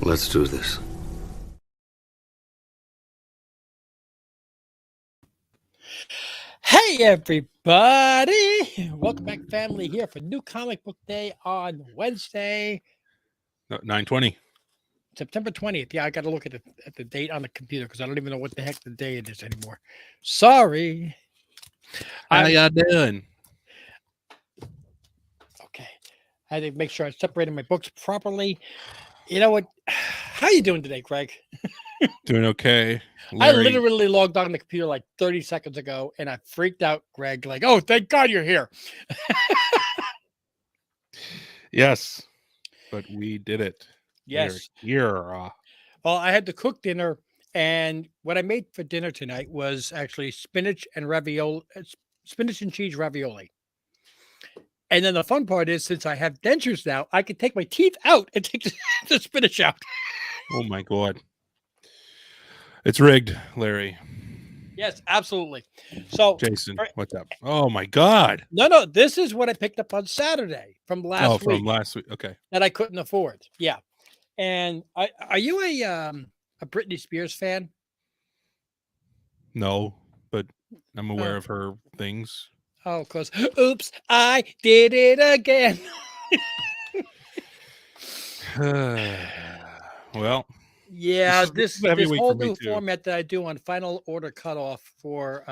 Let's do this. Hey everybody! Welcome back, family, here for New Comic Book Day on Wednesday, 9/20. September 20th. Yeah, I got to look at the date on the computer because I don't even know what the heck the day it is anymore. Sorry. How y'all doing? Okay. I had to make sure I separated my books properly. You know what? How you doing today, Greg? Doing okay. I Larry, literally logged on the computer like 30 seconds ago and I freaked out, Greg, like, oh, thank God you're here. yes, but we did it. Yes. We're here. Well, I had to cook dinner, and what I made for dinner tonight was actually spinach and ravioli, spinach and cheese ravioli. And then the fun part is, since I have dentures now, I can take my teeth out and take the spinach out. Oh my God. It's rigged, Larry. Yes, absolutely. So, Jason, right- what's up? Oh my God. no, this is what I picked up on Saturday from last From week last week. Okay. that I couldn't afford. Yeah. And are you a Britney Spears fan? No, but I'm aware Oh. of her things. Oh, because oops, I did it again. Well, Yeah, this is a heavy this week whole for me new too. format that I do on final order cutoff for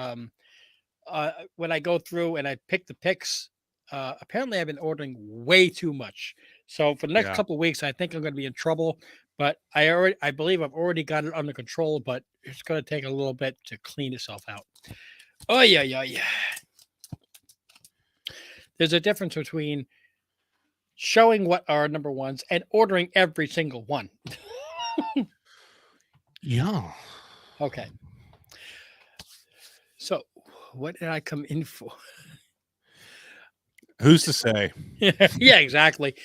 when I go through and I pick the picks. Apparently, I've been ordering way too much. So for the next Yeah. couple of weeks, I think I'm going to be in trouble. But I believe I've already got it under control. But it's going to take a little bit to clean itself out. Oh yeah. There's a difference between showing what are number ones and ordering every single one. Yeah. Okay. So, what did I come in for? Who's to say? Yeah, exactly.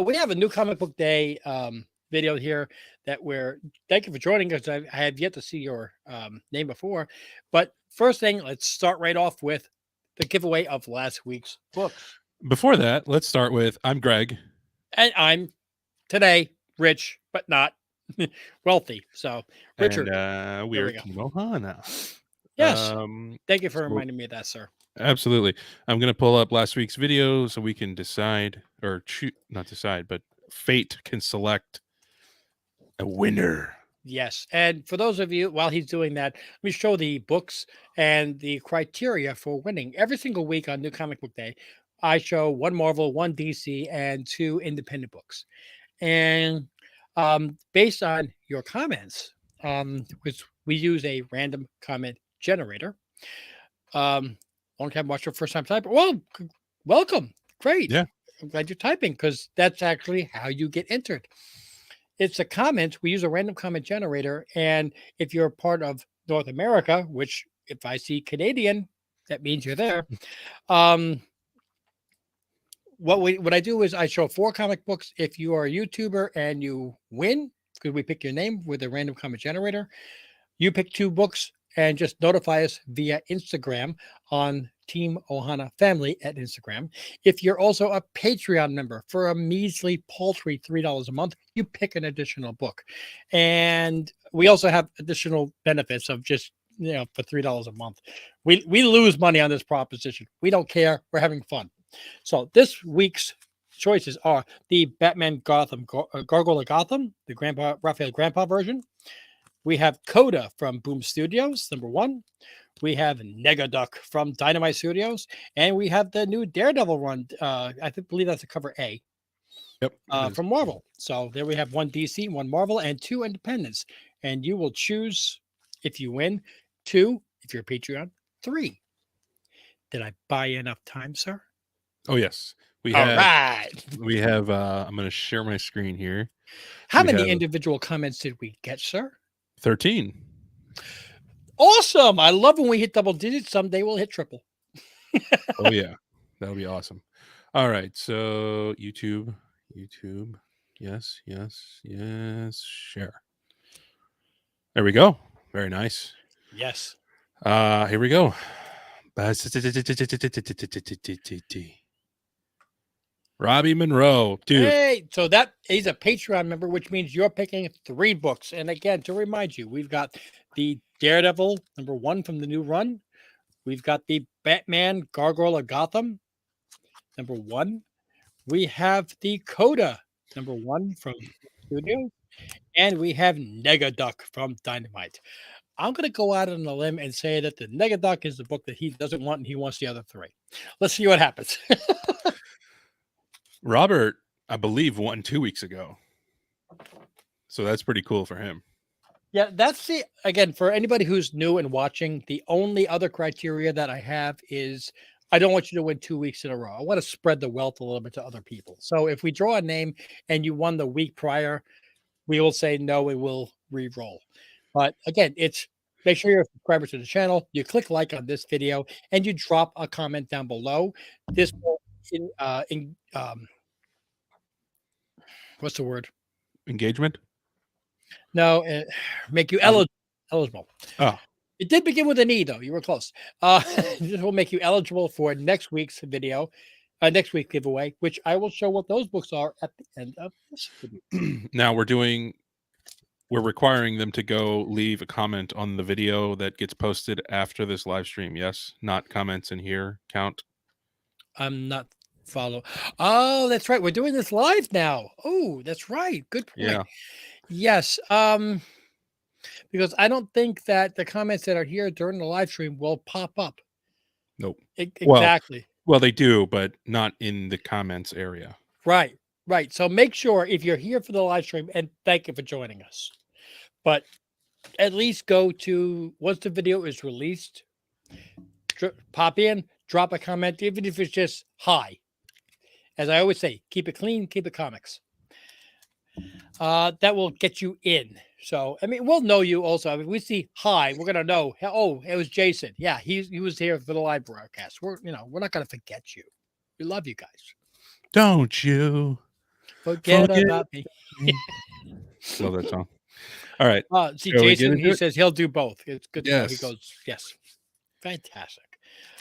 We have a new comic book day video here that thank you for joining us. I have yet to see your name before, but first thing, let's start right off with the giveaway of last week's books. Before that, let's start with I'm Greg. And I'm today rich, but not wealthy. So, Richard. And we're we go. Team Ohana. Yes. Thank you for so- reminding me of that, sir. Absolutely. I'm going to pull up last week's video so we can decide or not decide, but fate can select a winner. Yes. And for those of you, while he's doing that, let me show the books and the criteria for winning. Every single week on New Comic Book Day, I show one Marvel, one DC, and two independent books. And based on your comments, which we use a random comment generator. Long time watcher, first time typer. Well, welcome. Great. Yeah. I'm glad you're typing because that's actually how you get entered. It's a comment. We use a random comment generator. And if you're part of North America, which if I see Canadian, that means you're there. What I do is I show 4 comic books. If you are a YouTuber and you win, because we pick your name with a random comment generator, you pick 2 books and just notify us via Instagram on Team Ohana Family at Instagram. If you're also a Patreon member for a measly, paltry $3 a month, you pick an additional book. And we also have additional benefits of just, for $3 a month. We lose money on this proposition. We don't care. We're having fun. So this week's choices are the Batman Gotham, Gargoyle of Gotham, the Raphael Grandpa version. We have Coda from Boom Studios, number 1. We have Negaduck from Dynamite Studios, and we have the new Daredevil run. I believe that's a cover A. Yep. From Marvel. So there we have 1 DC, 1 Marvel, and 2 independents. And you will choose, if you win, 2, if you're a Patreon, 3. Did I buy enough time, sir? Oh, yes. We have, I'm going to share my screen here. How many individual comments did we get, sir? 13. Awesome. I love when we hit double digits. Someday we'll hit triple. Oh, yeah. That'll be awesome. All right. So YouTube. Yes. Share. There we go. Very nice. Yes. Here we go. Robbie Monroe, dude. Hey, so that he's a Patreon member, which means you're picking 3 books. And again, to remind you, we've got the Daredevil #1 from the new run. We've got the Batman Gargoyle of Gotham #1. We have the Coda #1 from Studio, and we have Negaduck from Dynamite. I'm going to go out on a limb and say that the Negaduck is the book that he doesn't want, and he wants the other 3. Let's see what happens. Robert, I believe, won 2 weeks ago. So that's pretty cool for him. Yeah, that's the again for anybody who's new and watching. The only other criteria that I have is I don't want you to win 2 weeks in a row. I want to spread the wealth a little bit to other people. So if we draw a name and you won the week prior, we will say no and we'll re-roll. But again, it's make sure you're a subscriber to the channel. You click like on this video and you drop a comment down below. This will what's the word? Engagement? No, make you eligible. Oh, It did begin with an E, though. You were close. This will make you eligible for next week's video, next week's giveaway, which I will show what those books are at the end of this video. now we're requiring them to go leave a comment on the video that gets posted after this live stream. Yes, not comments in here count. I'm not follow. Oh, that's right. We're doing this live now. Oh, that's right. Good point. Yeah. Yes. Because I don't think that the comments that are here during the live stream will pop up. Nope. Exactly. Well, they do, but not in the comments area. Right. Right. So make sure if you're here for the live stream, and thank you for joining us, but at least go to once the video is released, pop in, drop a comment, even if it's just hi. As I always say, keep it clean, keep it comics. That will get you in. So, I mean, we'll know you also. I mean, we see hi, we're gonna know. Oh, it was Jason. Yeah, he was here for the live broadcast. We're not gonna forget you. We love you guys. Don't you forget about me. Love that song. All right. See, Jason, he says he'll do both. It's good to know. He goes, yes. Fantastic.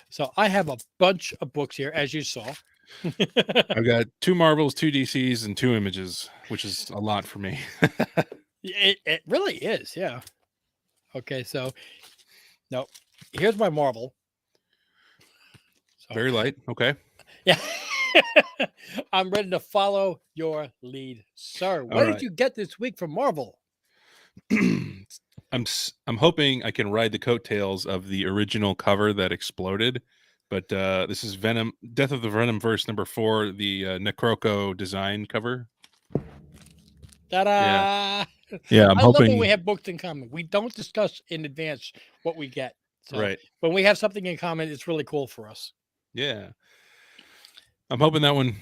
So I have a bunch of books here, as you saw. I've got 2 Marvels, 2 DCs, and 2 Images, which is a lot for me. It really is, yeah. Okay, so no, here's my Marvel. So, very light. Okay. Yeah. I'm ready to follow your lead, sir. What did you get this week from Marvel? I'm hoping I can ride the coattails of the original cover that exploded, but this is Venom, Death of the Venomverse #4, the Necroco design cover. Ta-da! Yeah, I'm hoping love when we have books in common. We don't discuss in advance what we get. So right. When we have something in common, it's really cool for us. Yeah. I'm hoping that one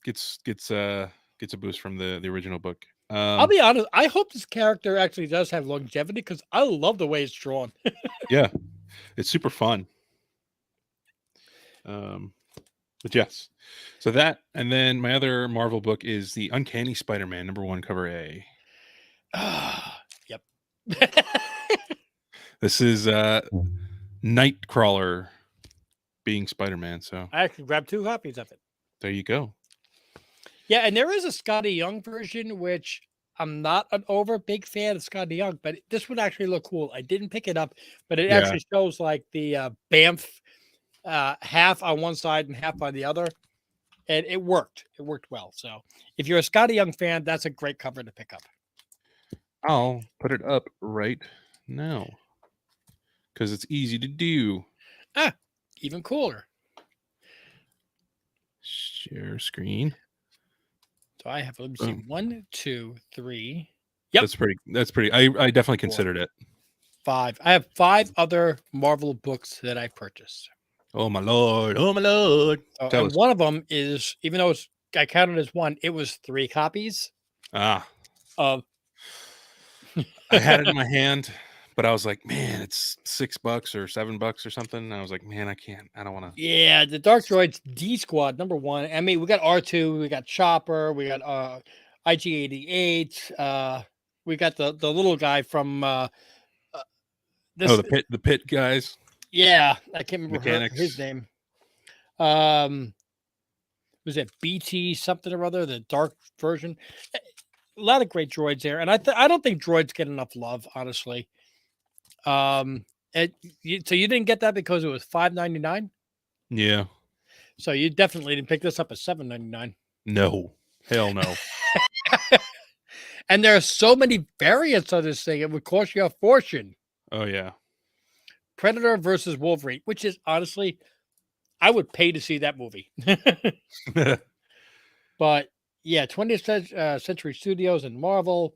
gets a boost from the original book. I'll be honest. I hope this character actually does have longevity because I love the way it's drawn. Yeah, it's super fun. But yes, so that, and then my other Marvel book is the Uncanny Spider-Man #1 cover A. Yep. This is Nightcrawler being Spider-Man. So I actually grabbed 2 copies of it. There you go. Yeah, and there is a Scotty Young version, which I'm not an big fan of Scotty Young, but this would actually look cool. I didn't pick it up, but it actually shows like the Banff half on one side and half on the other. And it worked. It worked well. So if you're a Scotty Young fan, that's a great cover to pick up. I'll put it up right now because it's easy to do. Even cooler. Share screen. So I have, let me see, 1, 2, 3. Yep. That's pretty. I definitely considered it. 5. I have 5 other Marvel books that I purchased. Oh my lord. Oh my lord. And one of them is, even though I counted as 1, it was 3 copies. Of I had it in my hand, but I was like, man, it's $6 or $7 or something. I was like, man, I don't want to. Yeah, the Dark Droids D Squad #1. I mean, we got R2, we got Chopper, we got IG-88. We got the little guy from the pit guys. Yeah, I can't remember his name. Was it BT something or other, the dark version? A lot of great droids there, and I don't think droids get enough love, honestly. So you didn't get that because it was $5.99. Yeah. So you definitely didn't pick this up at $7.99. No. Hell no. And there are so many variants of this thing; it would cost you a fortune. Oh yeah. Predator versus Wolverine, which is honestly, I would pay to see that movie. But yeah, 20th Century Studios and Marvel.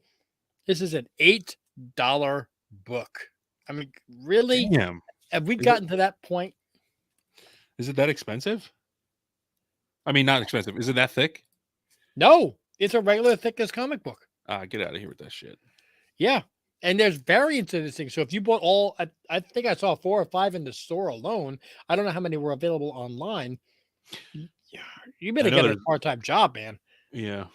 This is an $8 book. I mean, really? Damn. Have we Is it, gotten to that point? is it that expensive? I mean, not expensive. Is it that thick? No, it's a regular thickness comic book. Get out of here with that shit. Yeah. And there's variants in this thing. So if you bought all, I think I saw 4 or 5 in the store alone. I don't know how many were available online. You better I know get a there's- part-time job, man. Yeah.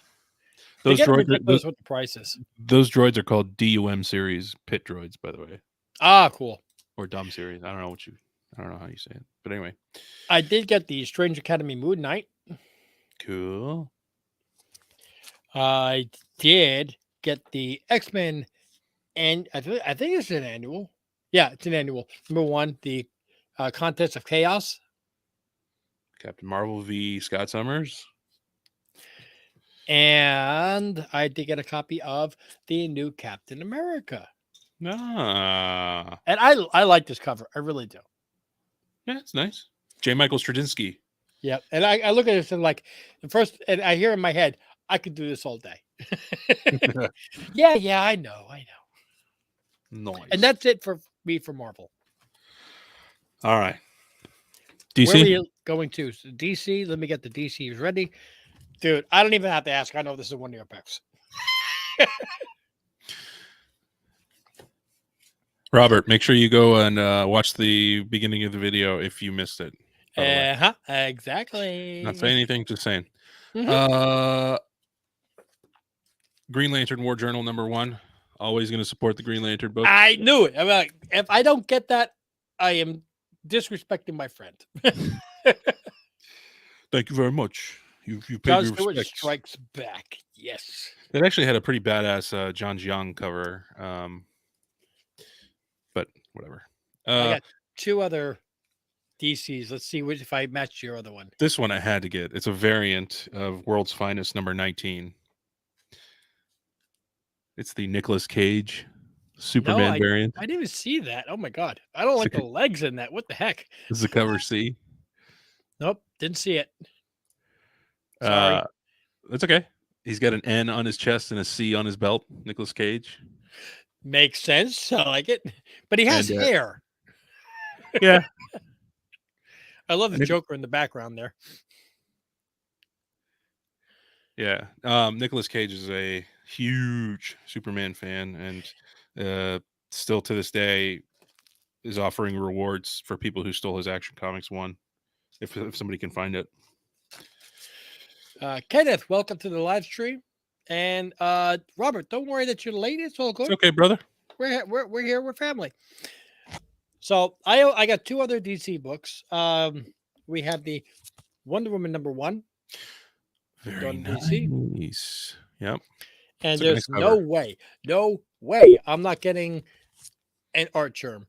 They Those get droids, ridiculous with the prices. those droids are called DUM series pit droids, by the way, Ah, cool. or dumb series. I don't know how you say it, but anyway. I did get the Strange Academy Moon Knight. Cool. I did get the X-Men, and I think it's an annual. Yeah, it's an annual. Number 1, the Contest of Chaos. Captain Marvel v. Scott Summers. And I did get a copy of the new Captain America. Ah. And I like this cover. I really do. Yeah, it's nice. J. Michael Straczynski. Yeah. And I look at this and like the first, and I hear in my head, I could do this all day. Yeah, I know. Nice. And that's it for me for Marvel. All right. Where are DC. you going to? So DC. Let me get the DCs ready. Dude, I don't even have to ask. I know this is one of your picks. Robert, make sure you go and watch the beginning of the video if you missed it. by the way. Exactly. Not saying anything, just saying. Mhm. Green Lantern War Journal #1. Always going to support the Green Lantern book. I knew it. I'm like, if I don't get that, I am disrespecting my friend. Thank you very much. You paid John your Stewart respects. strikes back. Yes. It actually had a pretty badass John Young cover. But whatever. I got 2 other DCs. Let's see if I match your other one. This one I had to get. It's a variant of World's Finest #19. It's the Nicolas Cage Superman variant. I didn't even see that. Oh my god. I don't like the legs in that. What the heck? This is the cover C. Nope, didn't see it. Sorry. That's okay. He's got an N on his chest and a C on his belt. Nicolas Cage. Makes sense. I like it. But he has And, hair. Yeah. I love the And Joker in the background there. Yeah. Nicolas Cage is a huge Superman fan and still to this day is offering rewards for people who stole his Action Comics 1 if somebody can find it. Kenneth, welcome to the live stream. And Robert, don't worry that you're late. It's all good. It's okay, brother. We're here. We're family. So I got 2 other DC books. We have the Wonder Woman #1. Very done nice. DC. Yep. And It's a there's nice no way I'm not getting an art germ.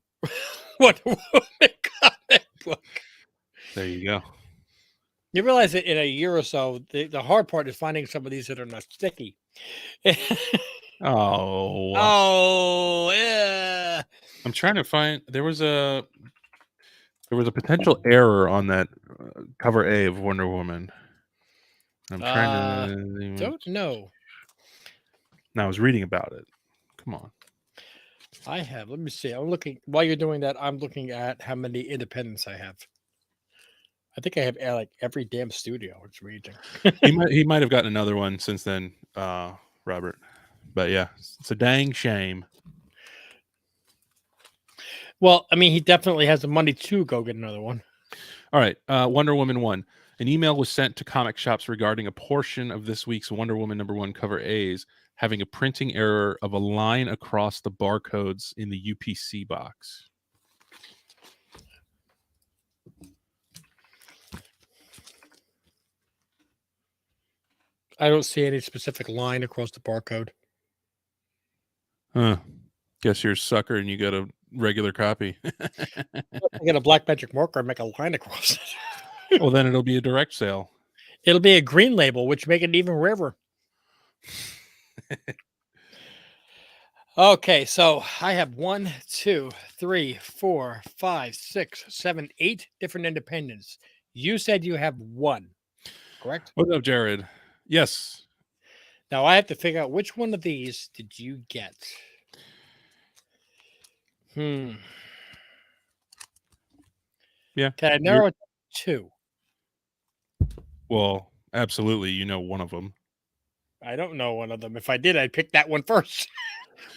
Wonder Woman comic book. There you go. You realize that in a year or so, the hard part is finding some of these that are not sticky. Oh. Oh, yeah. I'm trying to find. There was a potential error on that cover A of Wonder Woman. I'm trying to. Don't know. No, I was reading about it. Come on. I have. Let me see. I'm looking while you're doing that. I'm looking at how many independents I have. I think I have like every damn studio. It's raging. he might have gotten another one since then, Robert. But yeah, it's a dang shame. Well, I mean, he definitely has the money to go get another one. All right, Wonder Woman 1. An email was sent to comic shops regarding a portion of this week's Wonder Woman #1 cover A's having a printing error of a line across the barcodes in the UPC box. I don't see any specific line across the barcode. Huh. Guess you're a sucker and you got a regular copy. I get a black magic marker and make a line across it. Well, then it'll be a direct sale. It'll be a green label, which make it even rarer. Okay, so I have 1, 2, 3, 4, 5, 6, 7, 8 different independents. You said you have one, correct? What's up, Jared? Yes. Now I have to figure out which one of these did you get. Yeah. Can I narrow it to 2? Well, absolutely. You know one of them. I don't know one of them. If I did, I'd pick that one first.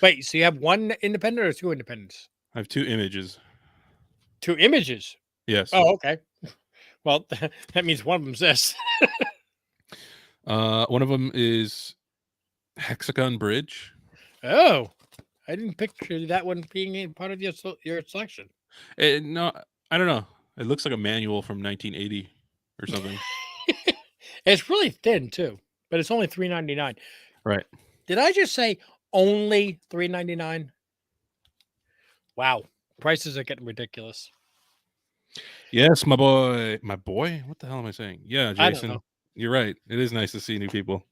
Wait, so you have one independent or 2 independents? I have 2 images. 2 images? Yes. Oh, okay. Well, that means one of them's this. One of them is Hexagon Bridge. Oh, I didn't picture that one being a part of your selection. No, I don't know. It looks like a manual from 1980 or something. It's really thin too, but it's only $3.99. Right. Did I just say only $3.99? Wow, prices are getting ridiculous. Yes, my boy. My boy? What the hell am I saying? Yeah, I don't Jason. know. You're right. It is nice to see new people.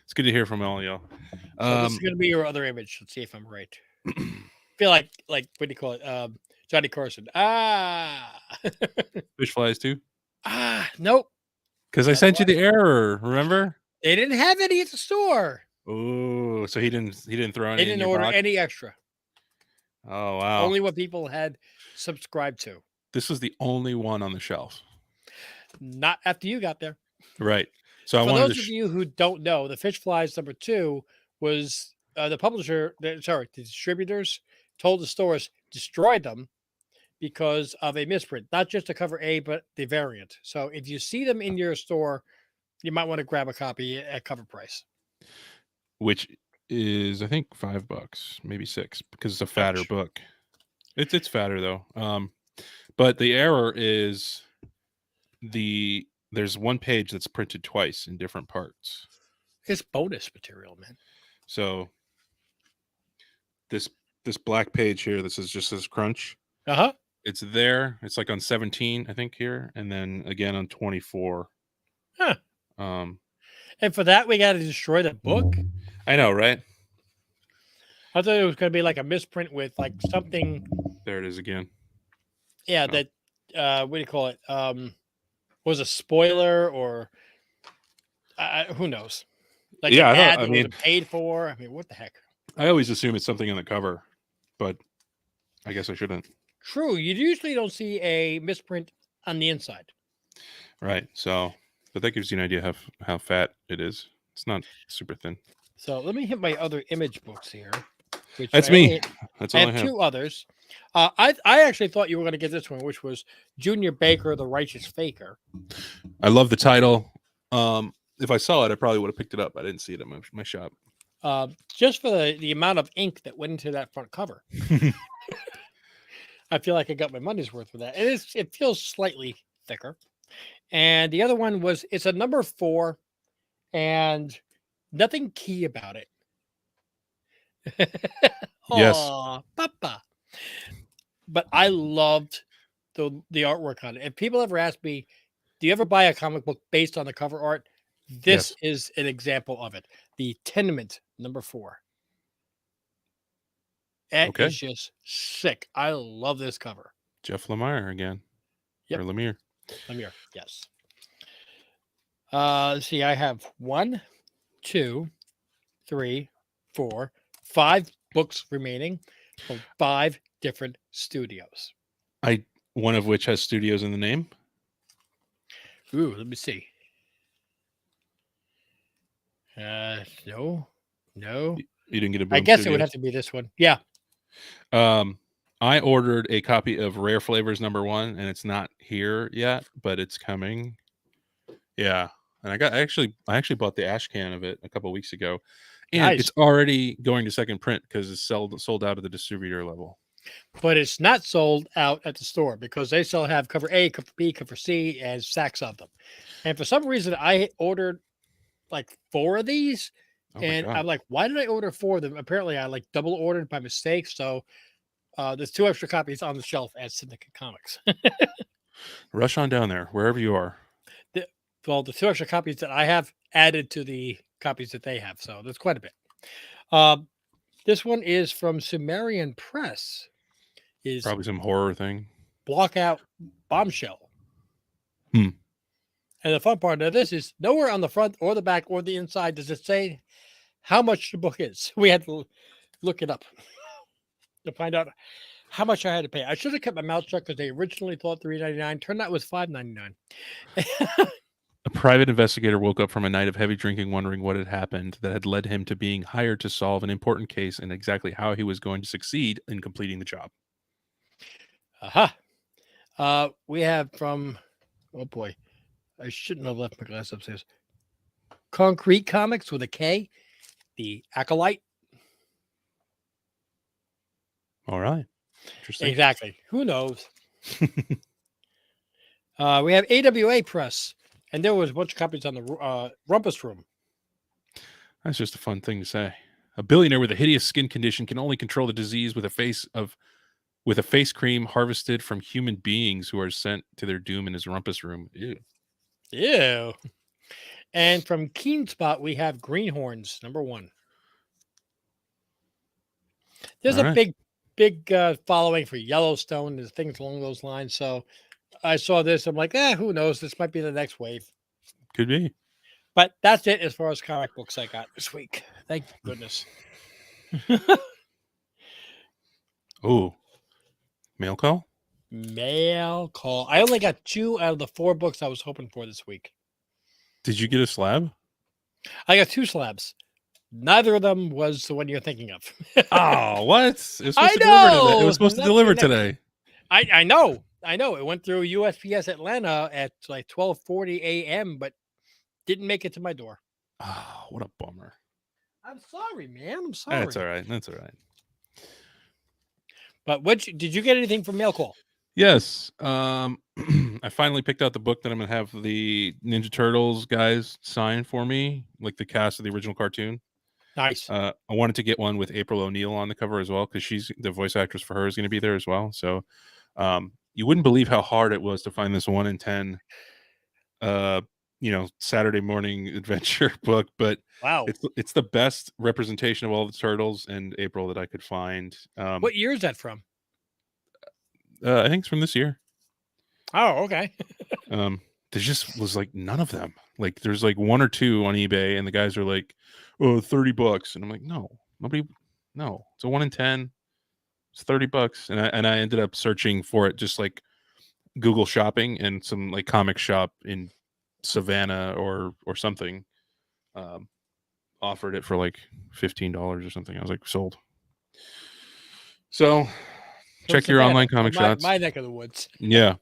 It's good to hear from all y'all. So this is going to be your other image. Let's see if I'm right. Feel like what do you call it? Johnny Carson. Fish flies too? Nope. Because I sent you the error, remember? They didn't have any at the store. Oh, so he didn't throw any. They didn't order any extra. Oh wow. Only what people had subscribed to. This was the only one on the shelf. Not after you got there. Right. So I For wanted those of you who don't know, the Fish Flies number 2 was the publisher, the distributors told the stores destroy them because of a misprint, not just the cover A, but the variant. So if you see them in your store, you might want to grab a copy at cover price. Which is I think $5, maybe 6, because it's a fatter book. It's fatter though. But the error is there's one page that's printed twice in different parts. It's bonus material, man. So this black page here, this is just says crunch. Uh-huh. It's there. It's like on 17, I think here, and then again on 24. Huh. And for that we got to destroy the book. I know, right? I thought it was going to be like a misprint with like something. There it is again. Yeah, that what do you call it? Was a spoiler or who knows? Like an ad that wasn't paid for. I mean, what the heck? I always assume it's something on the cover, but I guess I shouldn't. True. You usually don't see a misprint on the inside. Right. So, but that gives you an idea how fat it is. It's not super thin. So let me hit my other image books here. That's me. That's all I have. 2 others. I actually thought you were going to get this one, which was Junior Baker, the Righteous Faker. I love the title. If I saw it, I probably would have picked it up. I didn't see it at my shop. Just for the amount of ink that went into that front cover. I feel like I got my money's worth with that. It feels slightly thicker. And the other one was, it's a number 4 and nothing key about it. Yes. Aw, Papa. But I loved the artwork on it. If people ever ask me, do you ever buy a comic book based on the cover art? This is an example of it. The Tenement number 4. That is just sick. I love this cover. Jeff Lemire again. Yep. Or Lemire. Lemire, yes. See, I have 1, 2, 3, 4, 5 books remaining from 5 different studios. One of which has studios in the name. Ooh, let me see. No. You didn't get a Boom I guess Studios. it would have to be this one. Yeah. I ordered a copy of Rare Flavors number 1, and it's not here yet, but it's coming. Yeah, and I actually bought the ash can of it a couple weeks ago, and it's already going to second print because it's sold out at the distributor level. But it's not sold out at the store because they still have cover A, cover B, cover C, and stacks of them. And for some reason, I ordered like 4 of these, Oh my and god. I'm like, why did I order 4 of them? Apparently, I like double ordered by mistake. So there's 2 extra copies on the shelf at Syndicate Comics. Rush on down there, wherever you are. the, well, the 2 extra copies that I have added to the copies that they have. So there's quite a bit. This one is from Sumerian Press. Is Probably some horror thing. Block Out Bombshell. Hmm. And the fun part of this is nowhere on the front or the back or the inside does it say how much the book is. We had to look it up to find out how much I had to pay. I should have kept my mouth shut because they originally thought $3.99. Turned out it was $5.99. A private investigator woke up from a night of heavy drinking, wondering what had happened that had led him to being hired to solve an important case and exactly how he was going to succeed in completing the job. Aha. We have from, oh boy, I shouldn't have left my glass upstairs. Concrete Comics with a K, The Acolyte. All right. Interesting. Exactly. Who knows? We have AWA Press, and there was a bunch of copies on the Rumpus Room. That's just a fun thing to say. A billionaire with a hideous skin condition can only control the disease with a face cream harvested from human beings who are sent to their doom in his rumpus room. Ew. Ew. And from Keen Spot, we have Greenhorns, #1. There's All a right. big following for Yellowstone. There's things along those lines. So I saw this. I'm like, who knows? This might be the next wave. Could be. But that's it as far as comic books I got this week. Thank goodness. Oh, mail call? Mail call. I only got 2 out of the 4 books I was hoping for this week. Did you get a slab? I got 2 slabs. Neither of them was the one you're thinking of. Oh, what? It was supposed I to deliver today. It know! was supposed to That's deliver the next- today. I know. It went through USPS Atlanta at like 12:40 a.m., but didn't make it to my door. Oh, what a bummer. I'm sorry, man. I'm sorry. That's all right. That's all right. But did you get anything from Mail Call? Yes. I finally picked out the book that I'm gonna have the Ninja Turtles guys sign for me, like the cast of the original cartoon. Nice. I wanted to get one with April O'Neil on the cover as well, because she's the voice actress for her is going to be there as well. So you wouldn't believe how hard it was to find this 1 in 10 Saturday morning adventure book, but Wow. it's the best representation of all the turtles and April that I could find. What year is that from? I think it's from this year. Oh, okay. There just was like none of them. Like there's like 1 or 2 on eBay, and the guys are like, "Oh, $30," and I'm like, "No, it's a 1 in 10. It's $30," and I ended up searching for it, just like Google shopping, and some like comic shop in Savannah or something offered it for like $15 or something. I was like, sold. So check your online comic shops. My neck of the woods. Yeah.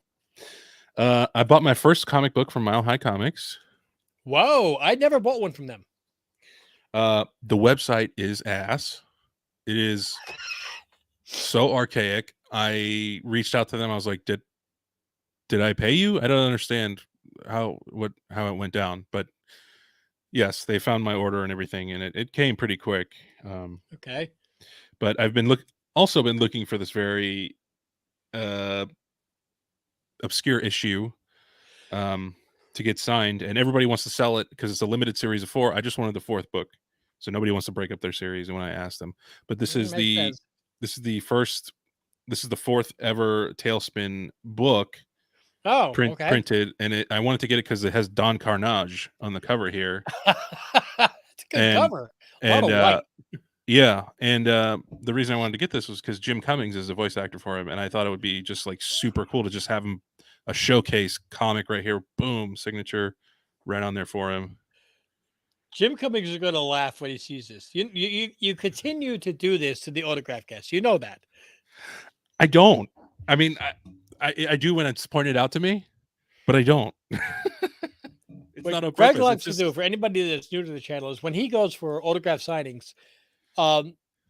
I bought my first comic book from Mile High Comics. Whoa, I never bought one from them. The website is ass. It is so archaic. I reached out to them. I was like, did I pay you? I don't understand how it went down, but yes, they found my order and everything, and it came pretty quick. Okay. But I've been looking for this very obscure issue to get signed, and everybody wants to sell it because it's a limited series of 4. I just wanted the 4th book, so nobody wants to break up their series. And when I asked them, but this is the 4th ever Tailspin book. Oh, okay. Printed, and I wanted to get it because it has Don Carnage on the cover here. It's a good cover. And yeah, and the reason I wanted to get this was because Jim Cummings is the voice actor for him, and I thought it would be just like super cool to just have him a showcase comic right here, boom, signature right on there for him. Jim Cummings is going to laugh when he sees this. You continue to do this to the autograph guests. You know that. I don't. I mean, I do when it's pointed out to me, but I don't. It's not on Greg purpose. likes to do, for anybody that's new to the channel, is when he goes for autograph signings,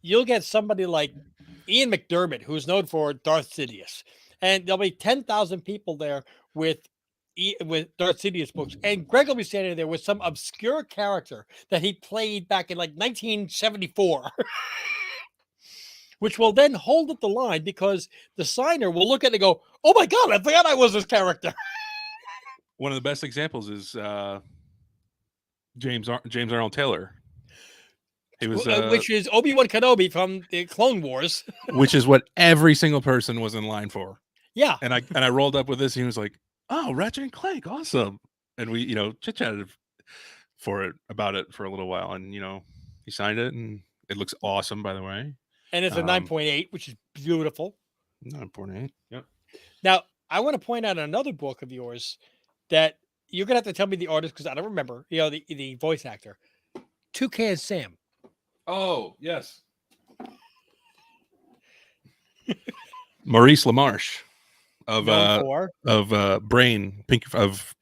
you'll get somebody like Ian McDermott, who's known for Darth Sidious, and there'll be 10,000 people there with with Darth Sidious books, and Greg will be standing there with some obscure character that he played back in like 1974, which will then hold up the line because the signer will look at it and go, "Oh my god, I forgot I was this character." One of the best examples is James Arnold Taylor. He was, Which is Obi-Wan Kenobi from the Clone Wars. which is what every single person was in line for. Yeah, And I rolled up with this, and he was like, "Oh, Ratchet and Clank, awesome!" And we, chit chatted about it for a little while, and he signed it, and it looks awesome, by the way. and it's a 9.8, which is beautiful. 9.8. Yep. Now, I want to point out another book of yours that you're gonna have to tell me the artist because I don't remember. The voice actor, Toucan Sam. Oh yes, Maurice LaMarche of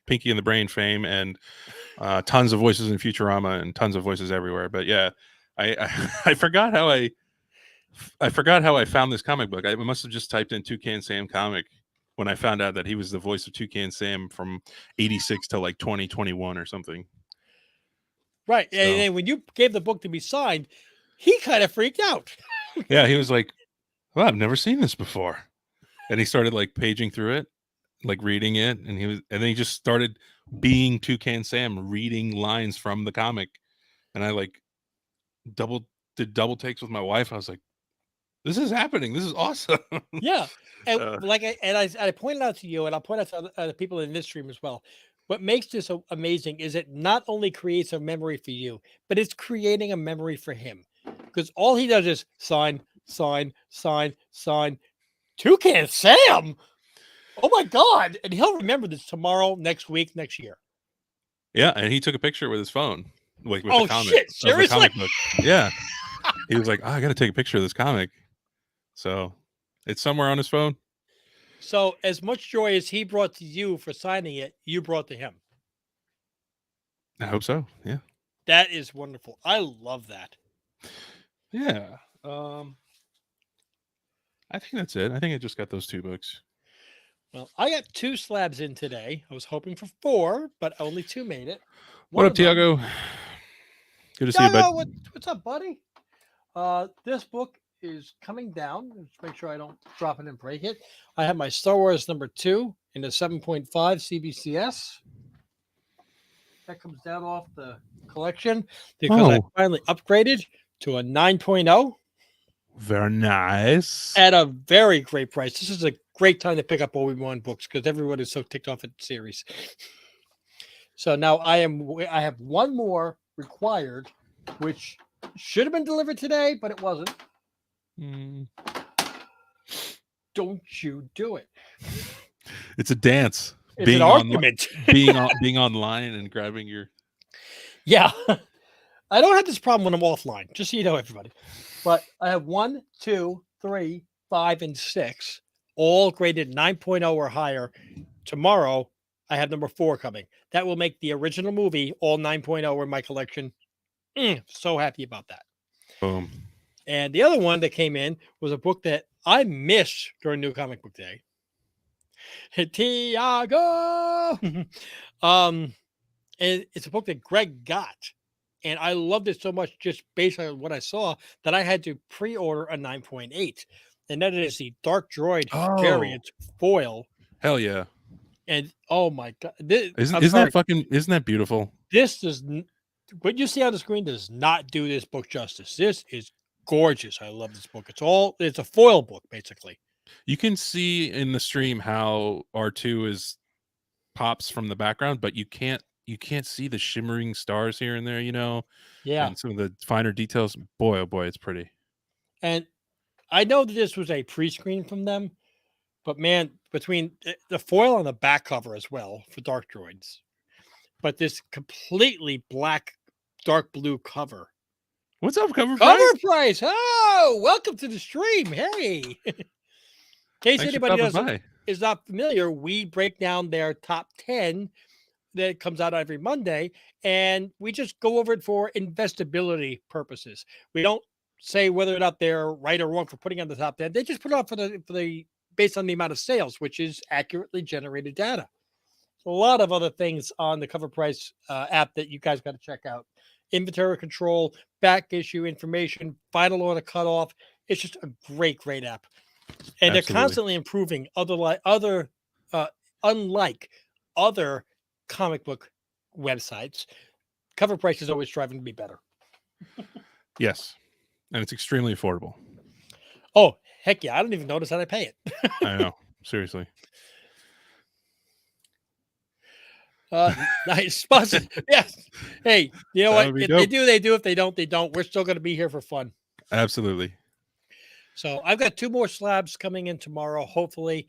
Pinky and the Brain fame, and tons of voices in Futurama and tons of voices everywhere. But yeah, I forgot how I found this comic book. I must have just typed in Toucan Sam comic when I found out that he was the voice of Toucan Sam from 86 to like 2021 or something. Right. So, and then when you gave the book to be signed, he kind of freaked out. Yeah, he was like, "Well, I've never seen this before." And he started like paging through it, like reading it, and then he just started being Toucan Sam, reading lines from the comic. And I like did double takes with my wife. I was like, "This is happening. This is awesome." Yeah. And I pointed out to you, and I'll point out to other people in this stream as well. What makes this so amazing is it not only creates a memory for you, but it's creating a memory for him. Because all he does is sign, sign, sign, sign. Toucan Sam. Oh my God. And he'll remember this tomorrow, next week, next year. Yeah, and he took a picture with his phone. Like with oh the comic. Shit, seriously? The comic book. Yeah. He was like, "Oh, I gotta take a picture of this comic." So it's somewhere on his phone. So as much joy as he brought to you for signing it, you brought to him. I hope so. Yeah. That is wonderful. I love that. Yeah. I think that's it. I think I just got those 2 books. Well, I got 2 slabs in today. I was hoping for 4, but only 2 made it. What up, Tiago? Good to see you, bud. What's up, buddy? This book is coming down. Let's make sure I don't drop it and break it. I have my Star Wars #2 in the 7.5 CBCS. That comes down off the collection because I finally upgraded to a 9.0. Very nice. At a very great price. This is a great time to pick up Obi-Wan books because everyone is so ticked off at the series. So now I have 1 more required, which should have been delivered today, but it wasn't. Don't you do it. It's a dance. It's an argument. being online and grabbing your... Yeah. I don't have this problem when I'm offline, just so you know, everybody. But I have 1, 2, 3, 5, and 6, all graded 9.0 or higher. Tomorrow, I have #4 coming. That will make the original movie all 9.0 in my collection. So happy about that. Boom. And the other one that came in was a book that I missed during New Comic Book Day. Tiago! And it's a book that Greg got. And I loved it so much just based on what I saw that I had to pre-order a 9.8. And that is the Dark Droid variant foil. Hell yeah. And oh my God. Isn't that beautiful? This does, what you see on the screen does not do this book justice. This is gorgeous. I love this book. It's a foil book, basically. You can see in the stream how R2 pops from the background, but you can't see the shimmering stars here and there, Yeah. And some of the finer details. Boy, oh boy, it's pretty. And I know that this was a pre-screen from them, but man, between the foil on the back cover as well for Dark Droids, but this completely black, dark blue cover. What's up, Cover Price? Oh, welcome to the stream. Hey. In case anybody is not familiar, we break down their top 10 that comes out every Monday, and we just go over it for investability purposes. We don't say whether or not they're right or wrong for putting on the top 10. They just put it on for the based on the amount of sales, which is accurately generated data. a lot of other things on the Cover Price app that you guys got to check out. Inventory control, back issue information, final order cutoff. It's just a great app, and they're Absolutely. constantly improving. Unlike other comic book websites, Cover Price is always striving to be better. Yes, and it's extremely affordable. Oh, heck yeah. I don't even notice that I pay it. I know. Seriously. Nice. Sponsor. Yes. Hey, you know That what? would be If they dope. do, they do. If they don't, they don't. We're still going to be here for fun. Absolutely. So I've got 2 more slabs coming in tomorrow, hopefully.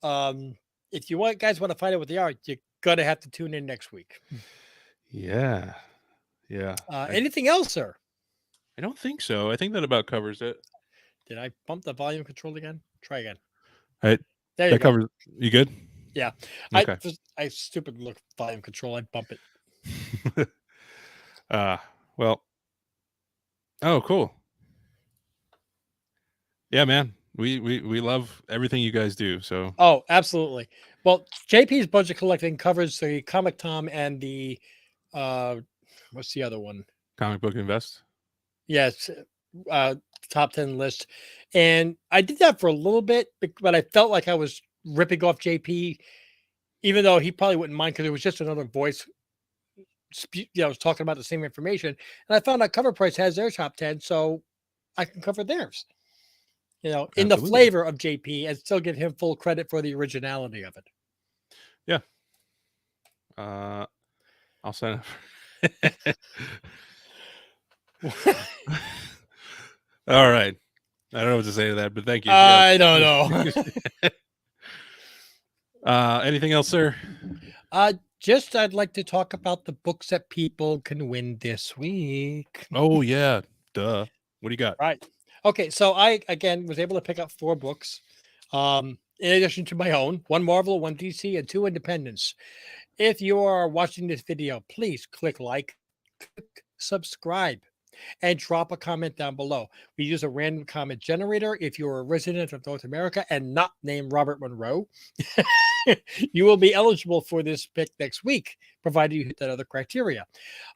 If you guys want to find out what they are, you're going to have to tune in next week. Yeah. Yeah. Anything else, sir? I don't think so. I think that about covers it. Did I bump the volume control again? Try again. All right. There you That go. covers. You good? Yeah. Okay. I stupid look volume control. I bump it. Well. Oh, cool. Yeah, man. We love everything you guys do. So Oh, absolutely. Well, JP's Budget Collecting covers the Comic Tom and the what's the other one? Comic Book Invest. Yes, top 10 list. And I did that for a little bit, but I felt like I was ripping off JP, even though he probably wouldn't mind because it was just another voice. I was talking about the same information, and I found out Cover Price has their top 10, so I can cover theirs. In the Absolutely. flavor of JP, and still give him full credit for the originality of it. Yeah. I'll sign up. All right. I don't know what to say to that, but thank you. I don't know. Anything else, sir? Just I'd like to talk about the books that people can win this week. Oh yeah, duh. What do you got? Right. Okay, so I again was able to pick up 4 books, in addition to my own, 1 Marvel, 1 DC, and 2 Independents. If you are watching this video, please click like, click subscribe, and drop a comment down below. We use a random comment generator. If you're a resident of North America and not named Robert Monroe, you will be eligible for this pick next week, provided you hit that other criteria.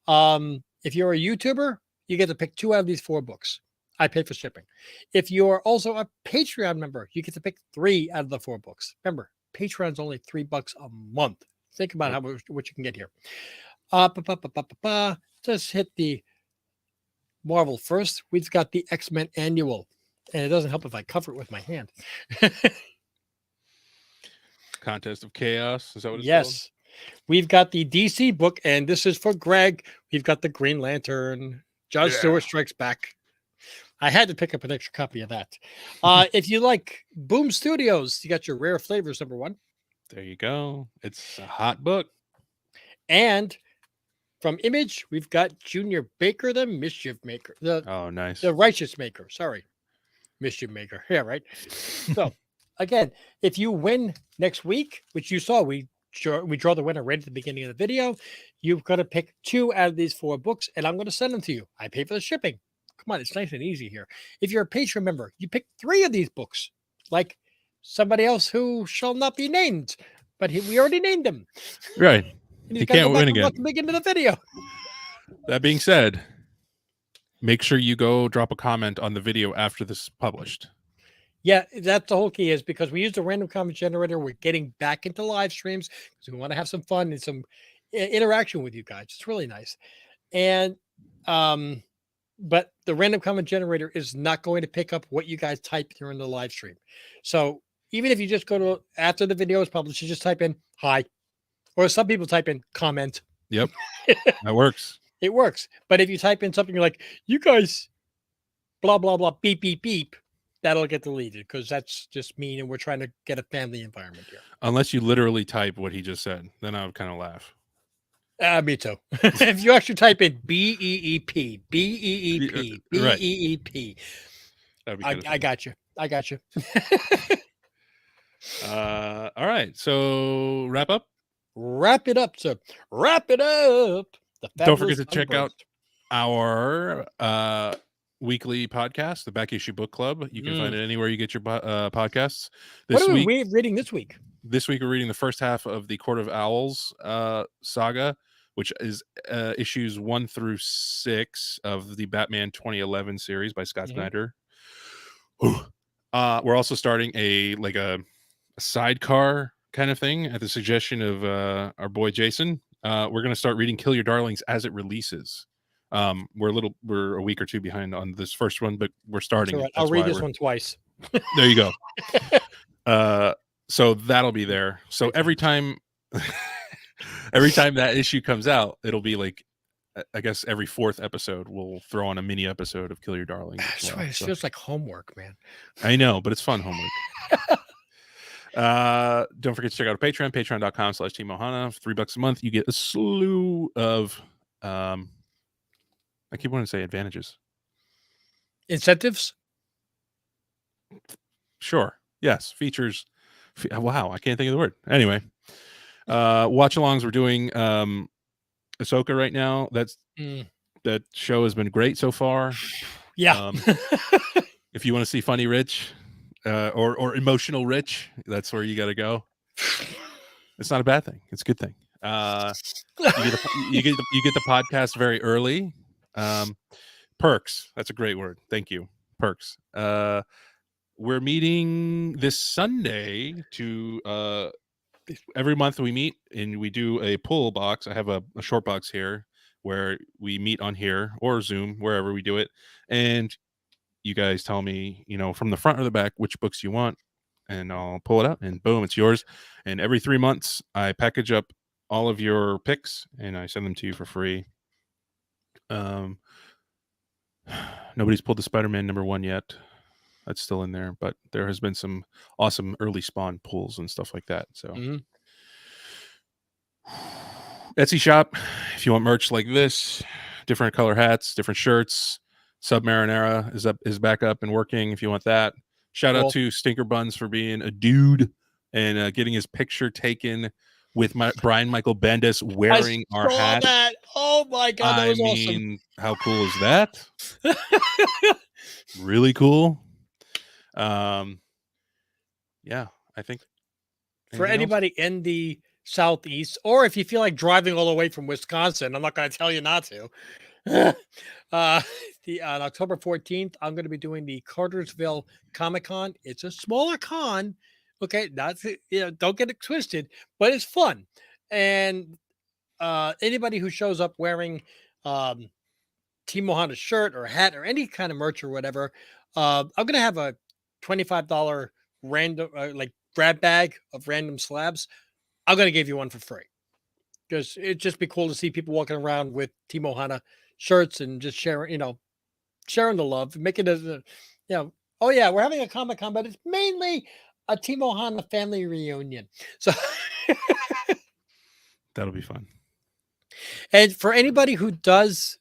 If you're a YouTuber, you get to pick 2 out of these 4 books. I pay for shipping. If you're also a Patreon member, you get to pick 3 out of the 4 books. Remember, Patreon's only $3 a month. Think about what you can get here. Just hit the Marvel first. We've got the X-Men Annual, and it doesn't help if I cover it with my hand. Contest of Chaos. Is that what it's Yes. We've got the DC book, and this is for Greg. We've got the Green Lantern. John Stewart Strikes Back. I had to pick up an extra copy of that. If you like Boom Studios, you got your Rare Flavors #1. There you go. It's a hot book. And from Image, we've got Junior Baker, the Mischief Maker. Oh, nice. The Righteous Maker. Sorry. Mischief Maker. Yeah, right. So, again, if you win next week, which you saw, we draw the winner right at the beginning of the video, you've got to pick 2 out of these 4 books, and I'm going to send them to you. I pay for the shipping. Come on, it's nice and easy here. If you're a Patreon member, you pick 3 of these books, like somebody else who shall not be named, but we already named him. Right. And You can't win again. At the beginning of the video. That being said, make sure you go drop a comment on the video after this is published. Yeah, that's the whole key, is because we use a random comment generator. We're getting back into live streams because we want to have some fun and some interaction with you guys. It's really nice. And but the random comment generator is not going to pick up what you guys type during the live stream. So even if you just go to after the video is published, you just type in hi, or some people type in comment. Yep, that works. It works. But if you type in something like you guys blah blah blah beep beep beep, that'll get deleted because that's just mean, and we're trying to get a family environment here. Unless you literally type what he just said, then I would kind of laugh. Me too. If you actually type in BEEP, BEEP, Right. BEEP, I got you. I got you. All right. So wrap up. Wrap it up, sir. Wrap it up. Don't forget to check out our weekly podcast, the Back Issue Book Club. You can find it anywhere you get your podcasts. What are we reading this week? This week we're reading the first half of the Court of Owls saga, which is issues 1 through 6 of the Batman 2011 series by Scott Snyder. We're also starting a sidecar kind of thing at the suggestion of our boy Jason. We're going to start reading Kill Your Darlings as it releases. We're a week or two behind on this first one, but we're starting. Right. I'll read this one twice. There you go. So that'll be there. So every time that issue comes out, it'll be like, I guess every 4th episode we'll throw on a mini episode of Kill Your Darlings. That's right. It feels like homework, man. I know, but it's fun homework. Don't forget to check out our Patreon, patreon.com/teamohana. For $3 a month, you get a slew of I keep wanting to say advantages. Incentives? Sure. Yes. Features. Wow, I can't think of the word. Anyway, watch alongs. We're doing Ahsoka right now. That show has been great so far. Yeah. If you want to see funny Rich or emotional Rich, that's where you got to go. It's not a bad thing. It's a good thing. You get the podcast very early. Perks. That's a great word. Thank you. Perks. We're meeting this Sunday to every month we meet and we do a pull box. I have a short box here where we meet on here or Zoom, wherever we do it. And you guys tell me, from the front or the back, which books you want, and I'll pull it out and boom, it's yours. And every 3 months I package up all of your picks and I send them to you for free. Nobody's pulled the Spider-Man #1 yet. That's still in there, but there has been some awesome early spawn pulls and stuff like that. So Etsy shop, if you want merch like this, different color hats, different shirts, Submarinera is back up and working if you want that. Shout out to Stinker Buns for being a dude and getting his picture taken with Brian Michael Bendis wearing our hat. That. Oh my God, that was awesome. How cool is that? Really cool. Yeah, I think for anybody in the Southeast, or if you feel like driving all the way from Wisconsin, I'm not going to tell you not to. On October 14th, I'm going to be doing the Cartersville Comic-Con. It's a smaller con. Okay, that's it. Don't get it twisted, but it's fun. And anybody who shows up wearing Team Ohana shirt or hat or any kind of merch or whatever, I'm going to have a $25 random grab bag of random slabs. I'm going to give you one for free because it'd just be cool to see people walking around with Team Ohana shirts and just sharing the love, make it as oh yeah, we're having a Comic-Con, but it's mainly a Team Ohana family reunion. So that'll be fun. And for anybody who does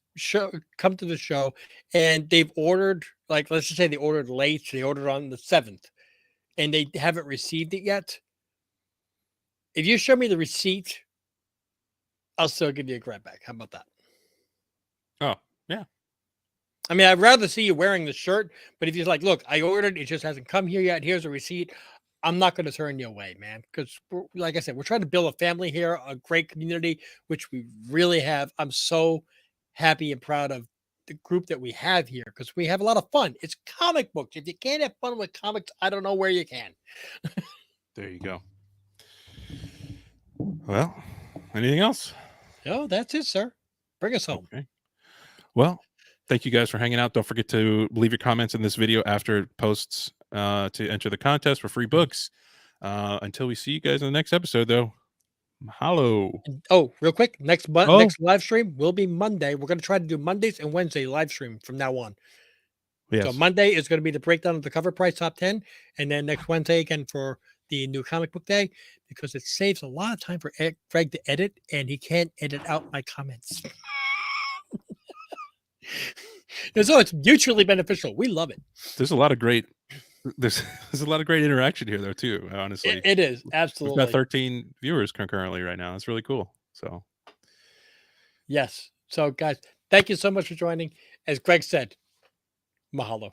come to the show and they've ordered, let's just say they ordered late, they ordered on the 7th and they haven't received it yet. If you show me the receipt, I'll still give you a grab bag. How about that? Oh, yeah. I mean, I'd rather see you wearing the shirt, but if you're like, look, I ordered, it just hasn't come here yet. Here's a receipt. I'm not going to turn you away, man. Because like I said, we're trying to build a family here, a great community, which we really have. I'm so happy and proud of the group that we have here because we have a lot of fun. It's comic books. If you can't have fun with comics, I don't know where you can. There you go. Well, anything else? No, that's it, sir. Bring us home. Okay. Well, thank you guys for hanging out. Don't forget to leave your comments in this video after it posts to enter the contest for free books. Until we see you guys in the next episode, though. Mahalo. Oh, real quick. Next live stream will be Monday. We're going to try to do Mondays and Wednesday live stream from now on. Yes. So Monday is going to be the breakdown of the cover price top 10. And then next Wednesday again for the new comic book day, because it saves a lot of time for Greg to edit, and he can't edit out my comments. And so it's mutually beneficial. We love it. There's a lot of great interaction here, though, too. Honestly, it is absolutely. We've got 13 viewers concurrently right now. That's really cool. So, yes. So, guys, thank you so much for joining. As Greg said, mahalo.